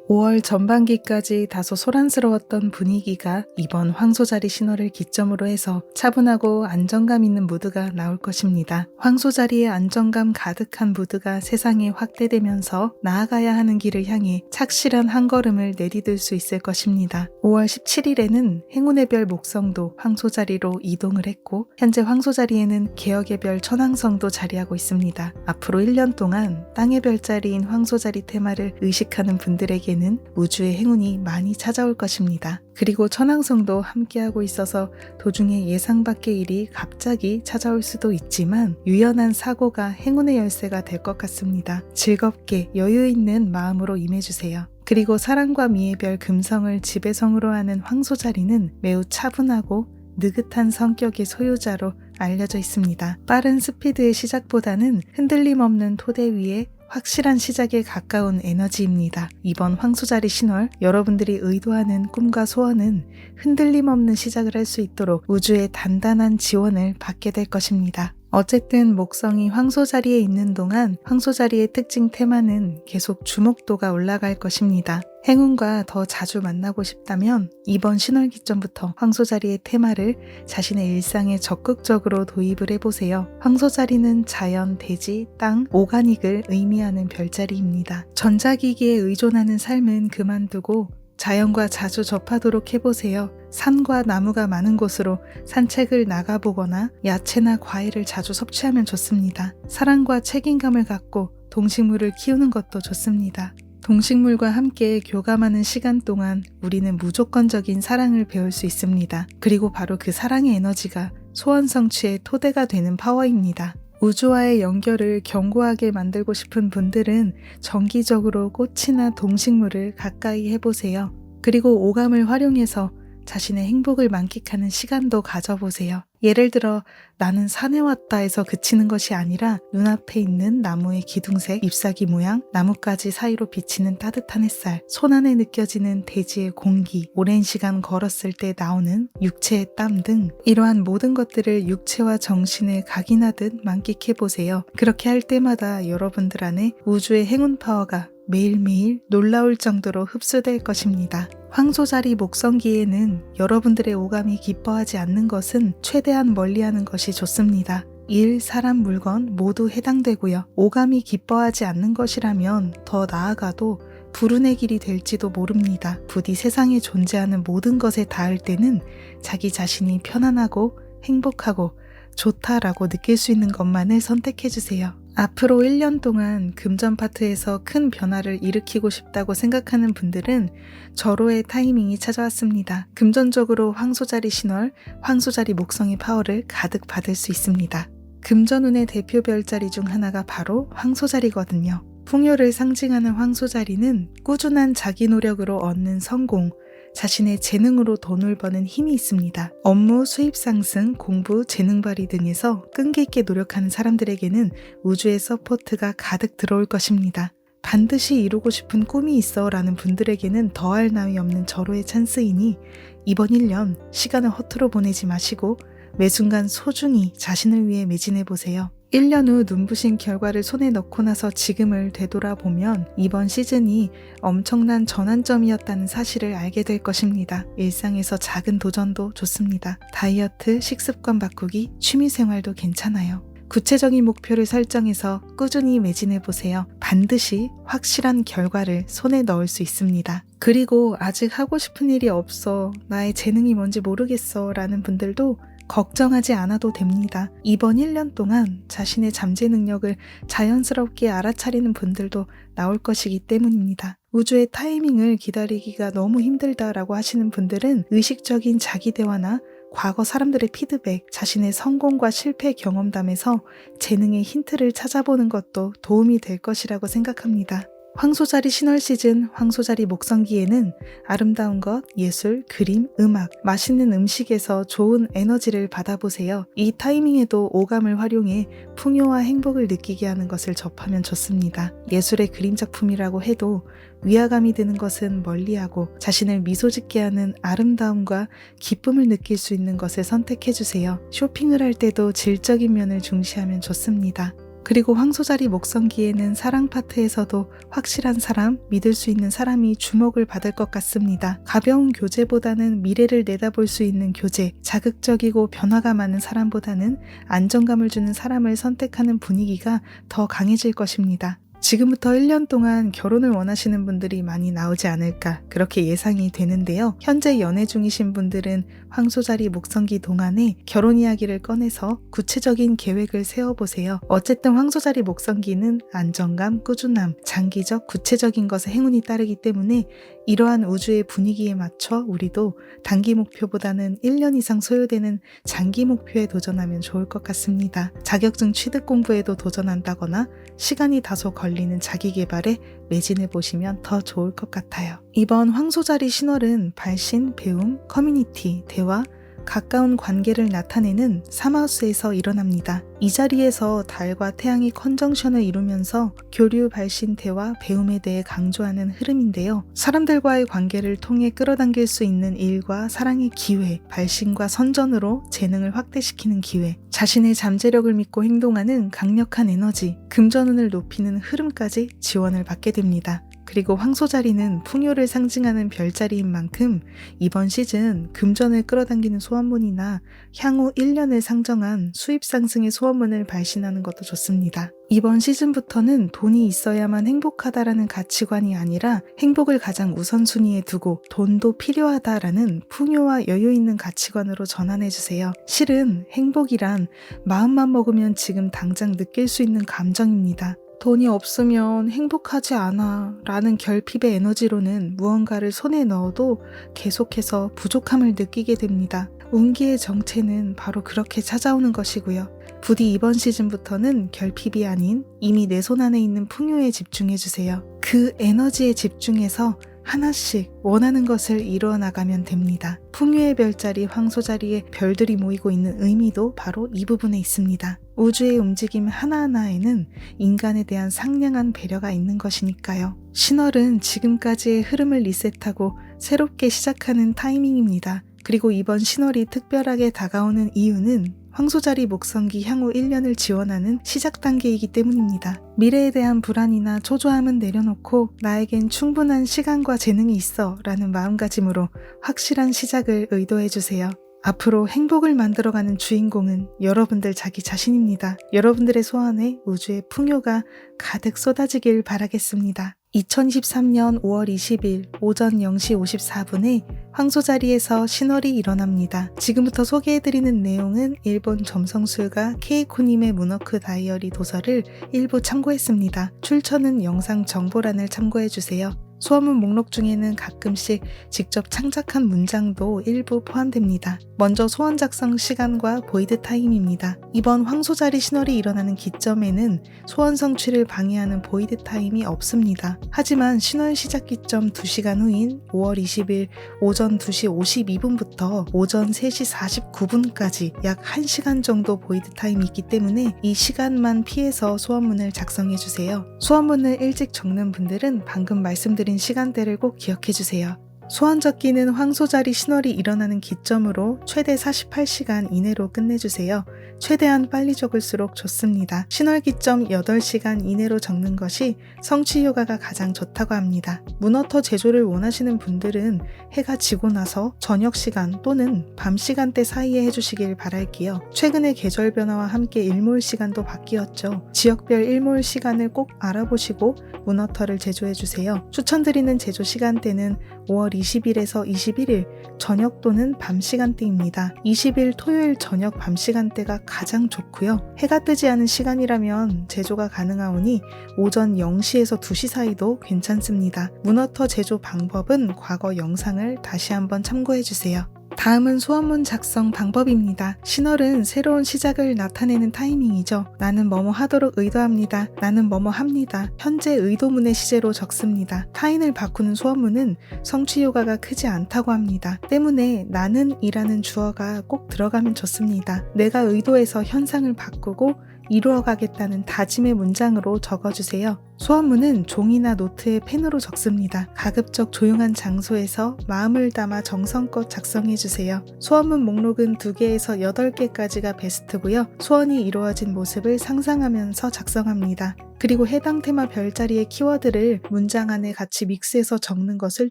5월 전반기까지 다소 소란스러웠던 분위기가 이번 황소자리 신월을 기점으로 해서 차분하고 안정감 있는 무드가 나올 것입니다. 황소자리의 안정감 가득한 무드가 세상에 확대되면서 나아가야 하는 길을 향해 착실한 한 걸음을 내디딜 수 있을 것입니다. 5월 17일에는 행운의 별 목성도 황소자리로 이동을 했고 현재 황소자리에는 개혁의 별 천왕성도 자리하고 있습니다. 앞으로 1년 동안 땅의 별자리인 황소자리 테마를 의식하는 분들에게 우주의 행운이 많이 찾아올 것입니다. 그리고 천왕성도 함께하고 있어서 도중에 예상 밖의 일이 갑자기 찾아올 수도 있지만 유연한 사고가 행운의 열쇠가 될 것 같습니다. 즐겁게 여유 있는 마음으로 임해주세요. 그리고 사랑과 미의 별 금성을 지배성으로 하는 황소자리는 매우 차분하고 느긋한 성격의 소유자로 알려져 있습니다. 빠른 스피드의 시작보다는 흔들림 없는 토대 위에 확실한 시작에 가까운 에너지입니다. 이번 황소자리 신월 여러분들이 의도하는 꿈과 소원은 흔들림 없는 시작을 할 수 있도록 우주의 단단한 지원을 받게 될 것입니다. 어쨌든 목성이 황소자리에 있는 동안 황소자리의 특징 테마는 계속 주목도가 올라갈 것입니다. 행운과 더 자주 만나고 싶다면 이번 신월 기점부터 황소자리의 테마를 자신의 일상에 적극적으로 도입을 해보세요. 황소자리는 자연, 대지, 땅, 오가닉을 의미하는 별자리입니다. 전자기기에 의존하는 삶은 그만두고 자연과 자주 접하도록 해보세요. 산과 나무가 많은 곳으로 산책을 나가보거나 야채나 과일을 자주 섭취하면 좋습니다. 사랑과 책임감을 갖고 동식물을 키우는 것도 좋습니다. 동식물과 함께 교감하는 시간 동안 우리는 무조건적인 사랑을 배울 수 있습니다. 그리고 바로 그 사랑의 에너지가 소원 성취의 토대가 되는 파워입니다. 우주와의 연결을 견고하게 만들고 싶은 분들은 정기적으로 꽃이나 동식물을 가까이 해보세요. 그리고 오감을 활용해서 자신의 행복을 만끽하는 시간도 가져보세요. 예를 들어 나는 산에 왔다 해서 그치는 것이 아니라 눈앞에 있는 나무의 기둥색, 잎사귀 모양, 나뭇가지 사이로 비치는 따뜻한 햇살, 손안에 느껴지는 대지의 공기, 오랜 시간 걸었을 때 나오는 육체의 땀 등 이러한 모든 것들을 육체와 정신을 각인하듯 만끽해보세요. 그렇게 할 때마다 여러분들 안에 우주의 행운 파워가 매일매일 놀라울 정도로 흡수될 것입니다. 황소자리 목성기에는 여러분들의 오감이 기뻐하지 않는 것은 최대한 멀리하는 것이 좋습니다. 일, 사람, 물건 모두 해당되고요. 오감이 기뻐하지 않는 것이라면 더 나아가도 불운의 길이 될지도 모릅니다. 부디 세상에 존재하는 모든 것에 닿을 때는 자기 자신이 편안하고 행복하고 좋다라고 느낄 수 있는 것만을 선택해주세요. 앞으로 1년 동안 금전 파트에서 큰 변화를 일으키고 싶다고 생각하는 분들은 절호의 타이밍이 찾아왔습니다. 금전적으로 황소자리 신월, 황소자리 목성의 파워를 가득 받을 수 있습니다. 금전운의 대표 별자리 중 하나가 바로 황소자리거든요. 풍요를 상징하는 황소자리는 꾸준한 자기 노력으로 얻는 성공, 자신의 재능으로 돈을 버는 힘이 있습니다. 업무, 수입 상승, 공부, 재능 발휘 등에서 끈기 있게 노력하는 사람들에게는 우주의 서포트가 가득 들어올 것입니다. 반드시 이루고 싶은 꿈이 있어 라는 분들에게는 더할 나위 없는 절호의 찬스이니 이번 1년 시간을 허투루 보내지 마시고 매 순간 소중히 자신을 위해 매진해보세요. 1년 후 눈부신 결과를 손에 넣고 나서 지금을 되돌아보면 이번 시즌이 엄청난 전환점이었다는 사실을 알게 될 것입니다. 일상에서 작은 도전도 좋습니다. 다이어트, 식습관 바꾸기, 취미생활도 괜찮아요. 구체적인 목표를 설정해서 꾸준히 매진해보세요. 반드시 확실한 결과를 손에 넣을 수 있습니다. 그리고 아직 하고 싶은 일이 없어, 나의 재능이 뭔지 모르겠어 라는 분들도 걱정하지 않아도 됩니다. 이번 1년 동안 자신의 잠재 능력을 자연스럽게 알아차리는 분들도 나올 것이기 때문입니다. 우주의 타이밍을 기다리기가 너무 힘들다라고 하시는 분들은 의식적인 자기 대화나 과거 사람들의 피드백, 자신의 성공과 실패 경험담에서 재능의 힌트를 찾아보는 것도 도움이 될 것이라고 생각합니다. 황소자리 신월 시즌 황소자리 목성기에는 아름다운 것, 예술, 그림, 음악, 맛있는 음식에서 좋은 에너지를 받아보세요. 이 타이밍에도 오감을 활용해 풍요와 행복을 느끼게 하는 것을 접하면 좋습니다. 예술의 그림 작품이라고 해도 위화감이 드는 것은 멀리하고 자신을 미소 짓게 하는 아름다움과 기쁨을 느낄 수 있는 것을 선택해주세요. 쇼핑을 할 때도 질적인 면을 중시하면 좋습니다. 그리고 황소자리 목성기에는 사랑 파트에서도 확실한 사람, 믿을 수 있는 사람이 주목을 받을 것 같습니다. 가벼운 교제보다는 미래를 내다볼 수 있는 교제, 자극적이고 변화가 많은 사람보다는 안정감을 주는 사람을 선택하는 분위기가 더 강해질 것입니다. 지금부터 1년 동안 결혼을 원하시는 분들이 많이 나오지 않을까 그렇게 예상이 되는데요. 현재 연애 중이신 분들은 황소자리 목성기 동안에 결혼 이야기를 꺼내서 구체적인 계획을 세워보세요. 어쨌든 황소자리 목성기는 안정감, 꾸준함, 장기적, 구체적인 것에 행운이 따르기 때문에 이러한 우주의 분위기에 맞춰 우리도 단기 목표보다는 1년 이상 소요되는 장기 목표에 도전하면 좋을 것 같습니다. 자격증 취득 공부에도 도전한다거나 시간이 다소 걸리는 자기 개발에 매진해 보시면 더 좋을 것 같아요. 이번 황소자리 신월은 발신, 배움, 커뮤니티, 대화, 가까운 관계를 나타내는 3하우스에서 일어납니다. 이 자리에서 달과 태양이 컨정션을 이루면서 교류, 발신, 대화, 배움에 대해 강조하는 흐름인데요. 사람들과의 관계를 통해 끌어당길 수 있는 일과 사랑의 기회, 발신과 선전으로 재능을 확대시키는 기회, 자신의 잠재력을 믿고 행동하는 강력한 에너지, 금전운을 높이는 흐름까지 지원을 받게 됩니다. 그리고 황소자리는 풍요를 상징하는 별자리인 만큼 이번 시즌 금전을 끌어당기는 소원문이나 향후 1년을 상정한 수입 상승의 소원문을 발신하는 것도 좋습니다. 이번 시즌부터는 돈이 있어야만 행복하다라는 가치관이 아니라 행복을 가장 우선순위에 두고 돈도 필요하다라는 풍요와 여유 있는 가치관으로 전환해주세요. 실은 행복이란 마음만 먹으면 지금 당장 느낄 수 있는 감정입니다. 돈이 없으면 행복하지 않아 라는 결핍의 에너지로는 무언가를 손에 넣어도 계속해서 부족함을 느끼게 됩니다. 운기의 정체는 바로 그렇게 찾아오는 것이고요. 부디 이번 시즌부터는 결핍이 아닌 이미 내 손 안에 있는 풍요에 집중해주세요. 그 에너지에 집중해서 하나씩 원하는 것을 이루어 나가면 됩니다. 풍요의 별자리 황소자리에 별들이 모이고 있는 의미도 바로 이 부분에 있습니다. 우주의 움직임 하나하나에는 인간에 대한 상냥한 배려가 있는 것이니까요. 신월은 지금까지의 흐름을 리셋하고 새롭게 시작하는 타이밍입니다. 그리고 이번 신월이 특별하게 다가오는 이유는 황소자리 목성기 향후 1년을 지원하는 시작 단계이기 때문입니다. 미래에 대한 불안이나 초조함은 내려놓고 나에겐 충분한 시간과 재능이 있어 라는 마음가짐으로 확실한 시작을 의도해주세요. 앞으로 행복을 만들어가는 주인공은 여러분들 자기 자신입니다. 여러분들의 소원에 우주의 풍요가 가득 쏟아지길 바라겠습니다. 2023년 5월 20일 오전 0시 54분에 황소자리에서 신월이 일어납니다. 지금부터 소개해드리는 내용은 일본 점성술가 케이코님의 문워크 다이어리 도서를 일부 참고했습니다. 출처는 영상 정보란을 참고해주세요. 소원문 목록 중에는 가끔씩 직접 창작한 문장도 일부 포함됩니다. 먼저 소원 작성 시간과 보이드 타임입니다. 이번 황소자리 신월이 일어나는 기점에는 소원 성취를 방해하는 보이드 타임이 없습니다. 하지만 신월 시작 기점 2시간 후인 5월 20일 오전 2시 52분부터 오전 3시 49분까지 약 1시간 정도 보이드 타임이 있기 때문에 이 시간만 피해서 소원문을 작성해주세요. 소원문을 일찍 적는 분들은 방금 말씀드린 시간대를 꼭 기억해주세요. 소원 적기는 황소자리 신월이 일어나는 기점으로 최대 48시간 이내로 끝내주세요. 최대한 빨리 적을수록 좋습니다. 신월 기점 8시간 이내로 적는 것이 성취 효과가 가장 좋다고 합니다. 문어터 제조를 원하시는 분들은 해가 지고 나서 저녁 시간 또는 밤 시간대 사이에 해주시길 바랄게요. 최근에 계절 변화와 함께 일몰 시간도 바뀌었죠. 지역별 일몰 시간을 꼭 알아보시고 문어터를 제조해주세요. 추천드리는 제조 시간대는 5월 20일에서 21일 저녁 또는 밤 시간대입니다. 20일 토요일 저녁 밤 시간대가 가장 좋고요. 해가 뜨지 않은 시간이라면 제조가 가능하오니 오전 0시에서 2시 사이도 괜찮습니다. 문어터 제조 방법은 과거 영상을 다시 한번 참고해주세요. 다음은 소원문 작성 방법입니다. 신월은 새로운 시작을 나타내는 타이밍이죠. 나는 뭐뭐 하도록 의도합니다. 나는 뭐뭐 합니다. 현재 의도문의 시제로 적습니다. 타인을 바꾸는 소원문은 성취 효과가 크지 않다고 합니다. 때문에 나는 이라는 주어가 꼭 들어가면 좋습니다. 내가 의도해서 현상을 바꾸고 이루어가겠다는 다짐의 문장으로 적어주세요. 소원문은 종이나 노트에 펜으로 적습니다. 가급적 조용한 장소에서 마음을 담아 정성껏 작성해주세요. 소원문 목록은 2개에서 8개까지가 베스트고요. 소원이 이루어진 모습을 상상하면서 작성합니다. 그리고 해당 테마 별자리의 키워드를 문장 안에 같이 믹스해서 적는 것을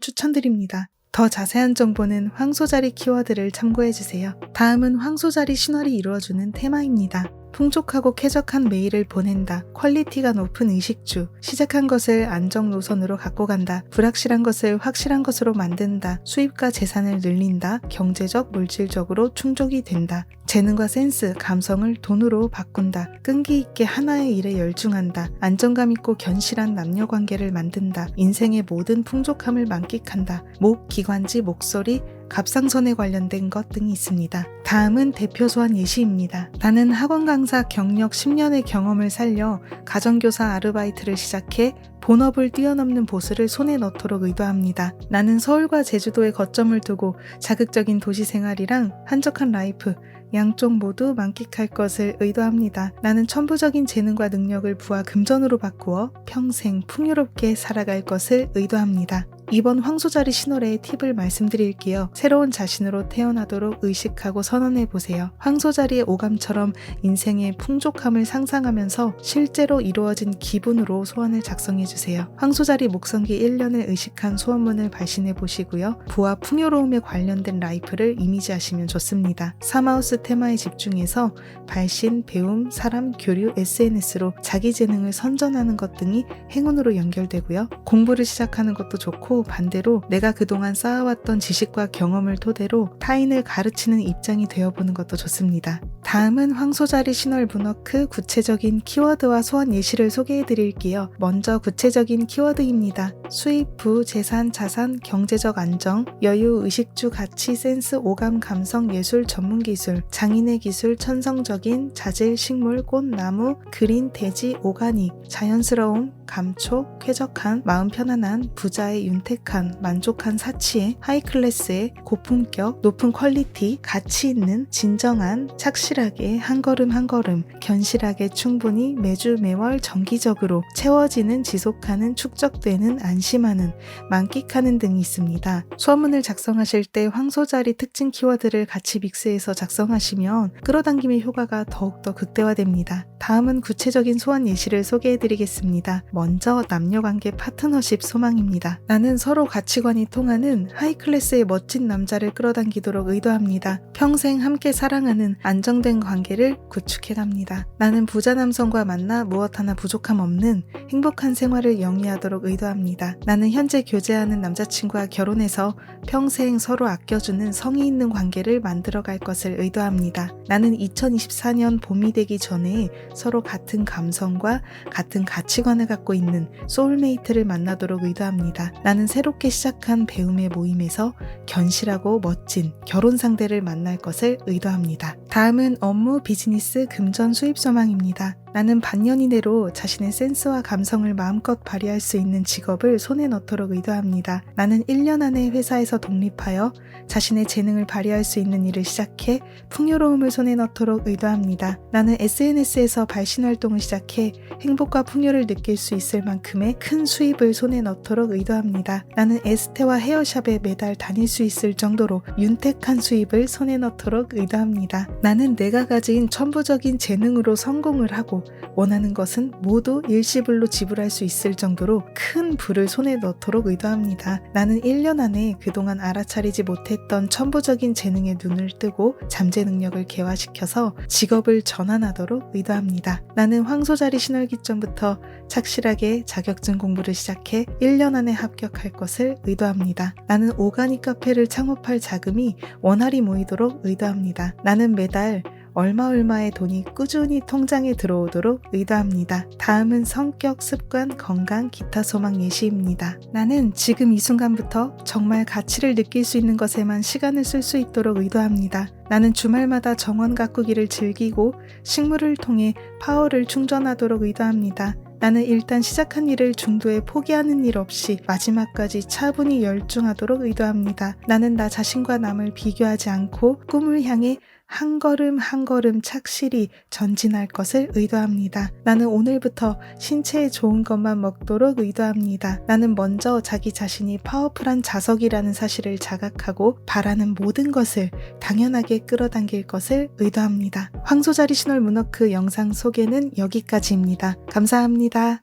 추천드립니다. 더 자세한 정보는 황소자리 키워드를 참고해주세요. 다음은 황소자리 신월이 이루어주는 테마입니다. 풍족하고 쾌적한 메일을 보낸다. 퀄리티가 높은 의식주. 시작한 것을 안정 노선으로 갖고 간다. 불확실한 것을 확실한 것으로 만든다. 수입과 재산을 늘린다. 경제적, 물질적으로 충족이 된다. 재능과 센스, 감성을 돈으로 바꾼다. 끈기 있게 하나의 일에 열중한다. 안정감 있고 견실한 남녀관계를 만든다. 인생의 모든 풍족함을 만끽한다. 목, 기관지, 목소리, 갑상선에 관련된 것 등이 있습니다. 다음은 대표 소원 예시입니다. 나는 학원 강사 경력 10년의 경험을 살려 가정교사 아르바이트를 시작해 본업을 뛰어넘는 보스를 손에 넣도록 의도합니다. 나는 서울과 제주도에 거점을 두고 자극적인 도시 생활이랑 한적한 라이프, 양쪽 모두 만끽할 것을 의도합니다. 나는 천부적인 재능과 능력을 부와 금전으로 바꾸어 평생 풍요롭게 살아갈 것을 의도합니다. 이번 황소자리 신월의 팁을 말씀드릴게요. 새로운 자신으로 태어나도록 의식하고 선언해보세요. 황소자리의 오감처럼 인생의 풍족함을 상상하면서 실제로 이루어진 기분으로 소원을 작성해주세요. 황소자리 목성기 1년을 의식한 소원문을 발신해보시고요. 부와 풍요로움에 관련된 라이프를 이미지하시면 좋습니다. 사마우스 테마에 집중해서 발신, 배움, 사람, 교류, SNS로 자기 재능을 선전하는 것 등이 행운으로 연결되고요. 공부를 시작하는 것도 좋고 반대로 내가 그동안 쌓아왔던 지식과 경험을 토대로 타인을 가르치는 입장이 되어보는 것도 좋습니다. 다음은 황소자리 신월 문워크 구체적인 키워드와 소원 예시를 소개해드릴게요. 먼저 구체적인 키워드입니다. 수입, 부, 재산, 자산, 경제적 안정, 여유, 의식주, 가치, 센스, 오감, 감성, 예술, 전문기술, 장인의 기술, 천성적인, 자질, 식물, 꽃, 나무, 그린, 대지, 오가닉, 자연스러움, 감촉, 쾌적한, 마음 편안한, 부자의 윤택한, 만족한 사치의, 하이클래스의, 고품격, 높은 퀄리티, 가치 있는, 진정한, 착실하게, 한 걸음 한 걸음, 견실하게 충분히 매주 매월 정기적으로 채워지는, 지속하는, 축적되는, 안심하는, 만끽하는 등이 있습니다. 소원문을 작성하실 때 황소자리 특징 키워드를 같이 믹스해서 작성하시면 끌어당김의 효과가 더욱더 극대화됩니다. 다음은 구체적인 소원 예시를 소개해드리겠습니다. 먼저 남녀관계 파트너십 소망입니다. 나는 서로 가치관이 통하는 하이클래스의 멋진 남자를 끌어당기도록 의도합니다. 평생 함께 사랑하는 안정된 관계를 구축해갑니다. 나는 부자 남성과 만나 무엇 하나 부족함 없는 행복한 생활을 영위하도록 의도합니다. 나는 현재 교제하는 남자친구와 결혼해서 평생 서로 아껴주는 성의 있는 관계를 만들어갈 것을 의도합니다. 나는 2024년 봄이 되기 전에 서로 같은 감성과 같은 가치관을 갖고 있는 소울메이트를 만나도록 의도합니다. 나는 새롭게 시작한 배움의 모임에서 견실하고 멋진 결혼 상대를 만날 것을 의도합니다. 다음은 업무, 비즈니스, 금전, 수입 소망입니다. 나는 반년 이내로 자신의 센스와 감성을 마음껏 발휘할 수 있는 직업을 손에 넣도록 의도합니다. 나는 1년 안에 회사에서 독립하여 자신의 재능을 발휘할 수 있는 일을 시작해 풍요로움을 손에 넣도록 의도합니다. 나는 SNS에서 발신 활동을 시작해 행복과 풍요를 느낄 수 있을 만큼의 큰 수입을 손에 넣도록 의도합니다. 나는 에스테와 헤어샵에 매달 다닐 수 있을 정도로 윤택한 수입을 손에 넣도록 의도합니다. 나는 내가 가진 천부적인 재능으로 성공을 하고 원하는 것은 모두 일시불로 지불할 수 있을 정도로 큰 부를 손에 넣도록 의도합니다. 나는 1년 안에 그동안 알아차리지 못했던 천부적인 재능에 눈을 뜨고 잠재 능력을 개화시켜서 직업을 전환하도록 의도합니다. 나는 황소자리 신월기 전부터 착실하게 자격증 공부를 시작해 1년 안에 합격할 것을 의도합니다. 나는 오가닉 카페를 창업할 자금이 원활히 모이도록 의도합니다. 나는 매달 얼마의 돈이 꾸준히 통장에 들어오도록 의도합니다. 다음은 성격, 습관, 건강, 기타 소망 예시입니다. 나는 지금 이 순간부터 정말 가치를 느낄 수 있는 것에만 시간을 쓸 수 있도록 의도합니다. 나는 주말마다 정원 가꾸기를 즐기고 식물을 통해 파워를 충전하도록 의도합니다. 나는 일단 시작한 일을 중도에 포기하는 일 없이 마지막까지 차분히 열중하도록 의도합니다. 나는 나 자신과 남을 비교하지 않고 꿈을 향해 한 걸음 한 걸음 착실히 전진할 것을 의도합니다. 나는 오늘부터 신체에 좋은 것만 먹도록 의도합니다. 나는 먼저 자기 자신이 파워풀한 자석이라는 사실을 자각하고 바라는 모든 것을 당연하게 끌어당길 것을 의도합니다. 황소자리 신월 문워크 영상 소개는 여기까지입니다. 감사합니다.